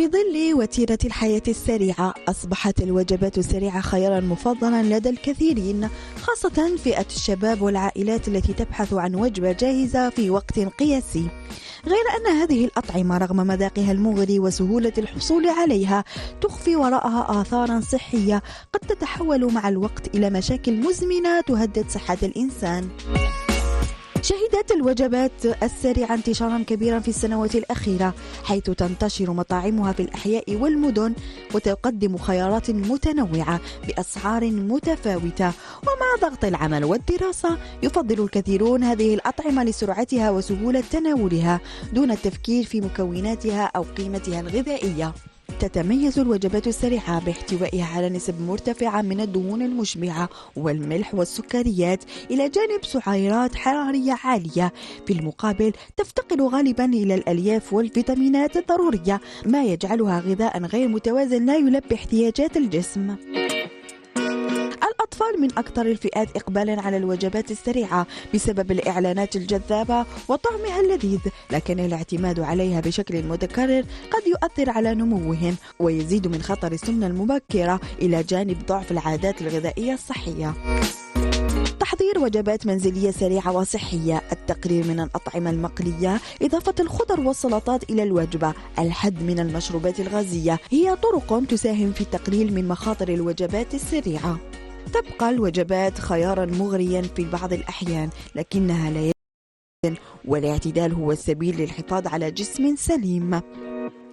في ظل وتيرة الحياة السريعة أصبحت الوجبات السريعة خيارا مفضلا لدى الكثيرين، خاصة فئة الشباب والعائلات التي تبحث عن وجبة جاهزة في وقت قياسي. غير أن هذه الأطعمة رغم مذاقها المغري وسهولة الحصول عليها تخفي وراءها آثارا صحية قد تتحول مع الوقت إلى مشاكل مزمنة تهدد صحة الإنسان. شهدت الوجبات السريعة انتشارا كبيرا في السنوات الأخيرة، حيث تنتشر مطاعمها في الأحياء والمدن وتقدم خيارات متنوعة بأسعار متفاوتة. ومع ضغط العمل والدراسة يفضل الكثيرون هذه الأطعمة لسرعتها وسهولة تناولها دون التفكير في مكوناتها أو قيمتها الغذائية. تتميز الوجبات السريعة باحتوائها على نسب مرتفعة من الدهون المشبعة والملح والسكريات إلى جانب سعرات حرارية عالية. في المقابل تفتقر غالبا إلى الألياف والفيتامينات الضرورية، ما يجعلها غذاء غير متوازن لا يلبي احتياجات الجسم. الأطفال من أكثر الفئات إقبالا على الوجبات السريعة بسبب الإعلانات الجذابة وطعمها اللذيذ، لكن الاعتماد عليها بشكل متكرر قد يؤثر على نموهم ويزيد من خطر السمنة المبكرة إلى جانب ضعف العادات الغذائية الصحية. تحضير وجبات منزلية سريعة وصحية، التقليل من الأطعمة المقلية، إضافة الخضر والسلطات إلى الوجبة، الحد من المشروبات الغازية هي طرق تساهم في التقليل من مخاطر الوجبات السريعة. تبقى الوجبات خيارا مغريا في بعض الأحيان، لكنها لا يمكن، والاعتدال هو السبيل للحفاظ على جسم سليم.